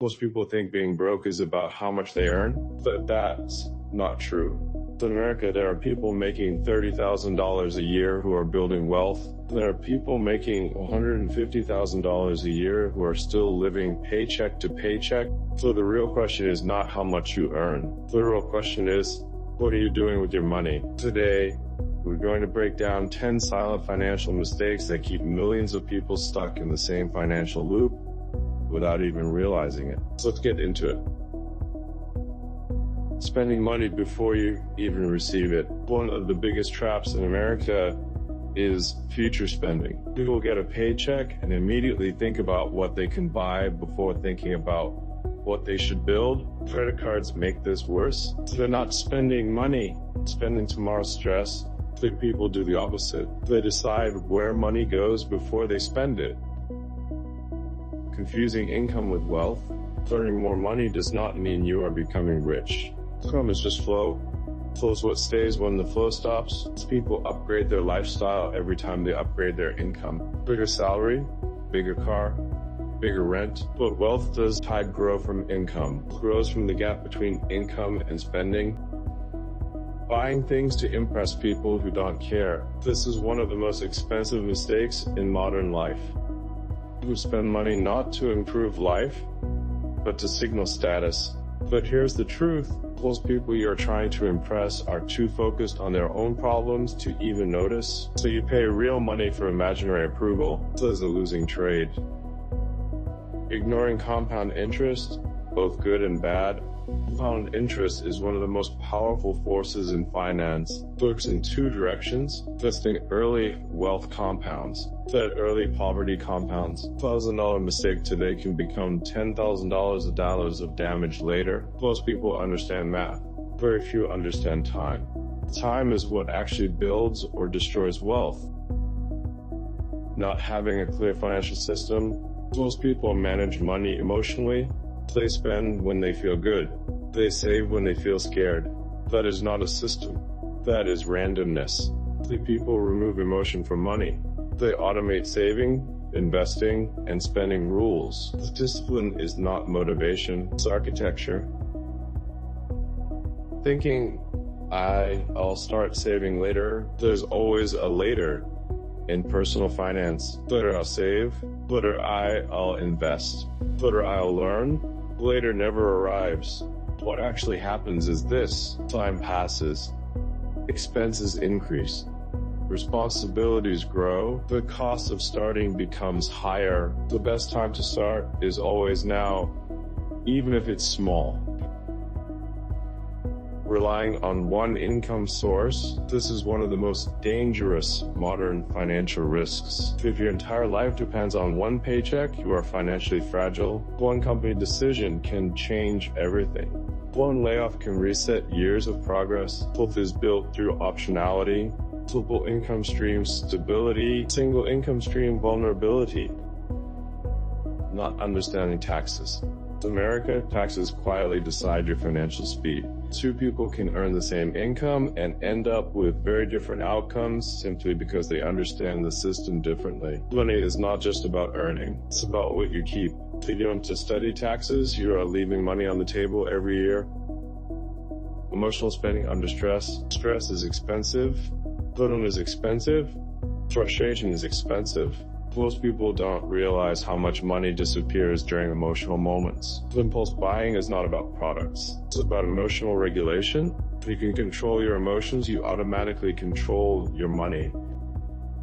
Most people think being broke is about how much they earn, but that's not true. In America, there are people making $30,000 a year who are building wealth. There are people making $150,000 a year who are still living paycheck to paycheck. So the real question is not how much you earn. The real question is, what are you doing with your money? Today, we're going to break down 10 silent financial mistakes that keep millions of people stuck in the same financial loop without even realizing it. So let's get into it. Spending money before you even receive it. One of the biggest traps in America is future spending. People get a paycheck and immediately think about what they can buy before thinking about what they should build. Credit cards make this worse. They're not spending money, spending tomorrow's stress. People do the opposite. They decide where money goes before they spend it. Confusing income with wealth. Earning more money does not mean you are becoming rich. Income is just flow. Flow is what stays when the flow stops. People upgrade their lifestyle every time they upgrade their income. Bigger salary, bigger car, bigger rent. But wealth does tide grow from income. It grows from the gap between income and spending. Buying things to impress people who don't care. This is one of the most expensive mistakes in modern life. People spend money not to improve life, but to signal status. But here's the truth. Most people you are trying to impress are too focused on their own problems to even notice. So you pay real money for imaginary approval. This is a losing trade. Ignoring compound interest, both good and bad. Compound interest is one of the most powerful forces in finance. It works in two directions. Investing early wealth compounds. That early poverty compounds. $1,000 mistake today can become $10,000 of damage later. Most people understand math. Very few understand time. Time is what actually builds or destroys wealth. Not having a clear financial system. Most people manage money emotionally. They spend when they feel good. They save when they feel scared. That is not a system. That is randomness. People remove emotion from money. They automate saving, investing, and spending rules. The discipline is not motivation, it's architecture. Thinking, I'll start saving later. There's always a later in personal finance. Later I'll save. Later I'll invest. Later I'll learn. Later never arrives. What actually happens is this. Time passes. Expenses increase. Responsibilities grow. The cost of starting becomes higher. The best time to start is always now, even if it's small. Relying on one income source, this is one of the most dangerous modern financial risks. If your entire life depends on one paycheck, you are financially fragile. One company decision can change everything. One layoff can reset years of progress. Wealth is built through optionality, multiple income streams, stability, single income stream vulnerability. Not understanding taxes. In America, taxes quietly decide your financial speed. Two people can earn the same income and end up with very different outcomes simply because they understand the system differently. Money is not just about earning, it's about what you keep. If you don't just study taxes, you are leaving money on the table every year. Emotional spending under stress. Stress is expensive. Boredom is expensive. Frustration is expensive. Most people don't realize how much money disappears during emotional moments. Impulse buying is not about products. It's about emotional regulation. If you can control your emotions, you automatically control your money.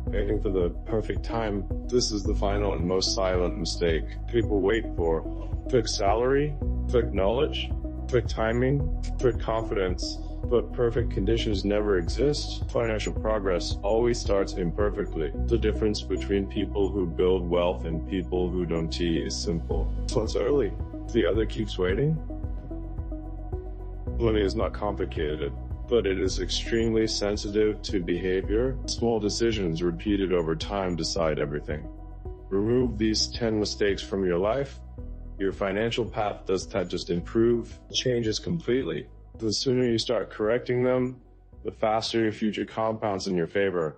Waiting for the perfect time. This is the final and most silent mistake people wait for. Quick salary, quick knowledge, quick timing, quick confidence. But perfect conditions never exist. Financial progress always starts imperfectly. The difference between people who build wealth and people who don't is simple. One's early, the other keeps waiting. Money is not complicated, but it is extremely sensitive to behavior. Small decisions repeated over time decide everything. Remove these 10 mistakes from your life. Your financial path does not just improve, it changes completely. The sooner you start correcting them, the faster your future compounds in your favor.